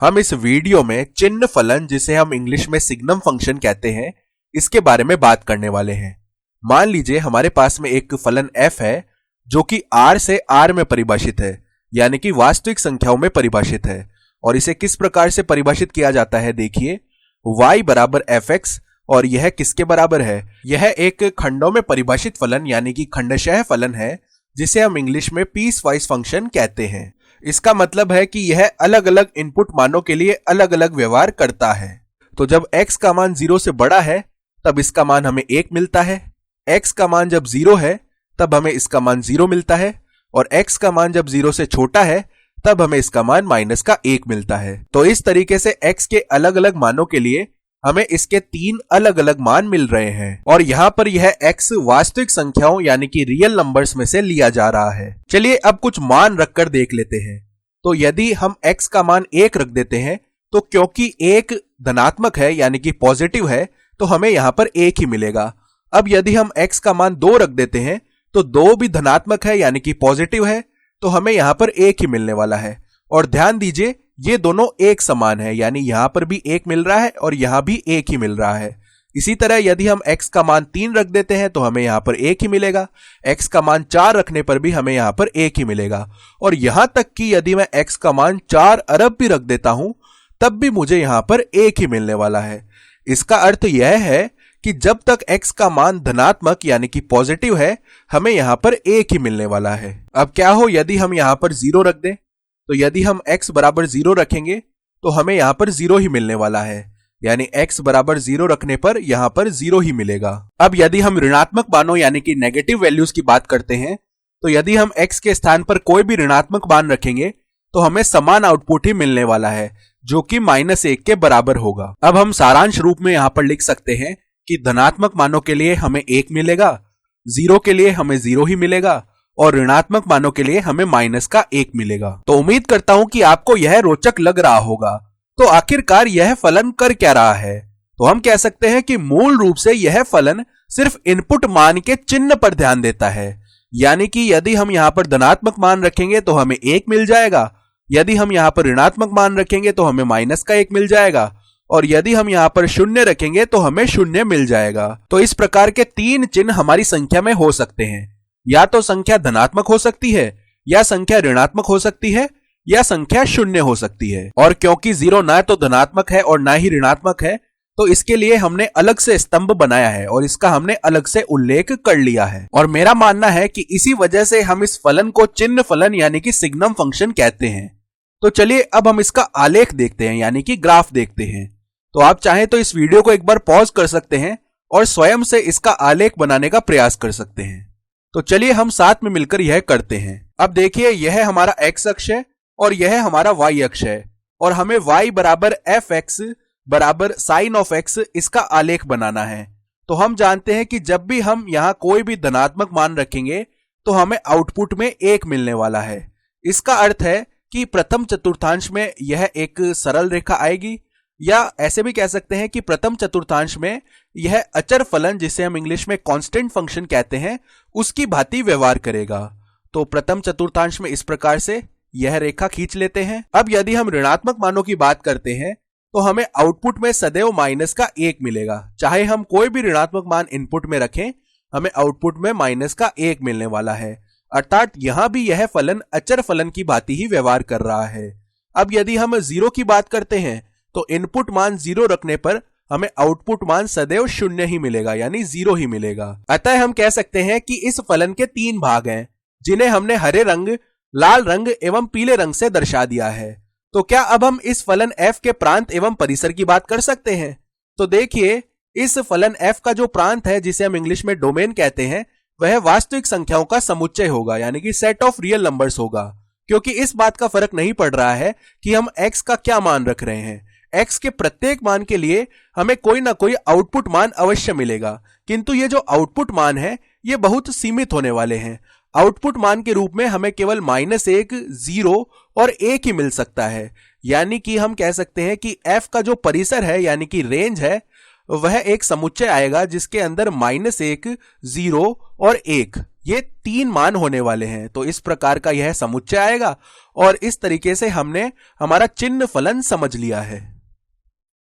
हम इस वीडियो में चिन्ह फलन, जिसे हम इंग्लिश में सिग्नम फंक्शन कहते हैं, इसके बारे में बात करने वाले हैं। मान लीजिए हमारे पास में एक फलन f है जो कि r से r में परिभाषित है, यानी कि वास्तविक संख्याओं में परिभाषित है। और इसे किस प्रकार से परिभाषित किया जाता है, देखिए y बराबर fx, और यह किसके बराबर है? यह एक खंडों में परिभाषित फलन यानी कि खंडशः फलन है, जिसे हम इंग्लिश में पीस वाइज फंक्शन कहते हैं। इसका मतलब है कि यह अलग अलग इनपुट मानों के लिए अलग अलग व्यवहार करता है। तो जब x का मान 0 से बड़ा है तब इसका मान हमें 1 मिलता है, x का मान जब 0 है तब हमें इसका मान 0 मिलता है, और x का मान जब 0 से छोटा है तब हमें इसका मान माइनस का 1 मिलता है। तो इस तरीके से x के अलग अलग मानों के लिए हमें इसके 3 अलग अलग मान मिल रहे हैं, और यहाँ पर यह x वास्तविक संख्याओं यानी कि रियल नंबर्स में से लिया जा रहा है। चलिए अब कुछ मान रखकर देख लेते हैं। तो यदि हम x का मान 1 रख देते हैं तो क्योंकि 1 धनात्मक है यानी कि पॉजिटिव है, तो हमें यहाँ पर 1 ही मिलेगा। अब यदि हम x का मान 2 रख देते हैं तो 2 भी धनात्मक है यानी कि पॉजिटिव है, तो हमें यहाँ पर 1 ही मिलने वाला है। और ध्यान दीजिए ये दोनों एक समान है, यानी यहां पर भी 1 मिल रहा है और यहां भी 1 ही मिल रहा है। इसी तरह यदि हम x का मान 3 रख देते हैं तो हमें यहां पर 1 ही मिलेगा। x का मान 4 रखने पर भी हमें यहां पर 1 ही मिलेगा। और यहां तक कि यदि मैं x का मान 4 अरब भी रख देता हूं तब भी मुझे यहां पर 1 ही मिलने वाला है। इसका अर्थ यह है कि जब तक x का मान धनात्मक यानी कि पॉजिटिव है, हमें यहां पर 1 ही मिलने वाला है। अब क्या हो यदि हम यहां पर 0 रख दें? तो यदि हम x बराबर 0 रखेंगे तो हमें यहां पर 0 ही मिलने वाला है, यानी x बराबर 0 रखने पर यहां पर 0 ही मिलेगा। अब यदि हम ऋणात्मक मानों यानी कि नेगेटिव वैल्यूज की बात करते हैं, तो यदि हम x के स्थान पर कोई भी ऋणात्मक मान रखेंगे तो हमें समान आउटपुट ही मिलने वाला है, जो कि -1 के बराबर होगा। अब हम सारांश रूप में यहां पर लिख सकते हैं कि धनात्मक मानों के लिए हमें 1 मिलेगा, 0 के लिए हमें 0 ही मिलेगा, और ऋणात्मक मानों के लिए हमें माइनस का 1 मिलेगा। तो उम्मीद करता हूं कि आपको यह रोचक लग रहा होगा। तो आखिरकार यह फलन कर क्या रहा है? तो हम कह सकते हैं कि मूल रूप से यह फलन सिर्फ इनपुट मान के चिन्ह पर ध्यान देता है, यानी कि यदि हम यहां पर धनात्मक मान रखेंगे तो हमें 1 मिल जाएगा, यदि हम यहां पर ऋणात्मक मान रखेंगे तो हमें माइनस का 1 मिल जाएगा, और यदि हम यहां पर 0 रखेंगे तो हमें 0 मिल जाएगा। तो इस प्रकार के 3 चिन्ह हमारी संख्या में हो सकते हैं। या तो संख्या धनात्मक हो सकती है, या संख्या ऋणात्मक हो सकती है, या संख्या 0 हो सकती है। और क्योंकि 0 ना तो धनात्मक है और ना ही ऋणात्मक है, तो इसके लिए हमने अलग से स्तंभ बनाया है और इसका हमने अलग से उल्लेख कर लिया है। और मेरा मानना है कि इसी वजह से हम इस फलन को चिन्ह फलन यानी कि सिग्नम फंक्शन कहते हैं। तो चलिए अब हम इसका आलेख देखते हैं, यानी कि ग्राफ देखते हैं। तो आप चाहें तो इस वीडियो को एक बार पॉज कर सकते हैं और स्वयं से इसका आलेख बनाने का प्रयास कर सकते हैं। तो चलिए हम साथ में मिलकर यह करते हैं। अब देखिए यह हमारा x अक्ष है और यह हमारा y अक्ष है, और हमें y बराबर fx बराबर साइन ऑफ x इसका आलेख बनाना है। तो हम जानते हैं कि जब भी हम यहां कोई भी धनात्मक मान रखेंगे तो हमें आउटपुट में 1 मिलने वाला है। इसका अर्थ है कि प्रथम चतुर्थांश में यह एक सरल रेखा आएगी, या ऐसे भी कह सकते हैं कि प्रथम चतुर्थांश में यह अचर फलन, जिसे हम इंग्लिश में कांस्टेंट फंक्शन कहते हैं, उसकी भांति व्यवहार करेगा। तो प्रथम चतुर्थांश में इस प्रकार से यह रेखा खींच लेते हैं। अब यदि हम ऋणात्मक मानों की बात करते हैं तो हमें आउटपुट में सदैव माइनस का 1 मिलेगा। चाहे हम कोई भी ऋणात्मक मान इनपुट में रखें, हमें आउटपुट में माइनस का 1 मिलने वाला है। अर्थात यहां भी यह फलन अचर फलन की भांति ही व्यवहार कर रहा है। अब यदि हम 0 की बात करते हैं तो इनपुट मान 0 रखने पर हमें आउटपुट मान सदैव 0 ही मिलेगा, यानी 0 ही मिलेगा। अतः हम कह सकते हैं कि इस फलन के 3 भाग हैं, जिन्हें हमने हरे रंग, लाल रंग एवं पीले रंग से दर्शा दिया है। तो क्या अब हम इस फलन f के प्रांत एवं परिसर की बात कर सकते हैं? तो देखिए इस फलन f का जो प्रांत है, जिसे हम इंग्लिश में डोमेन कहते हैं, वह वास्तविक संख्याओं का समुच्चय होगा, यानी कि सेट ऑफ रियल नंबर्स होगा। क्योंकि इस बात का फर्क नहीं पड़ रहा है कि हम x का क्या मान रख रहे हैं, x के प्रत्येक मान के लिए हमें कोई ना कोई आउटपुट मान अवश्य मिलेगा, किंतु ये जो आउटपुट मान है ये बहुत सीमित होने वाले हैं। आउटपुट मान के रूप में हमें केवल -1, 0 और 1 ही मिल सकता है। यानी कि हम कह सकते हैं कि f का जो परिसर है यानी कि रेंज है, वह एक समुच्चय आएगा जिसके अंदर -1, 0 और 1 ये 3 मान होने वाले हैं। तो इस प्रकार का यह समुच्चय आएगा और इस तरीके से हमने हमारा चिन्ह फलन समझ लिया है।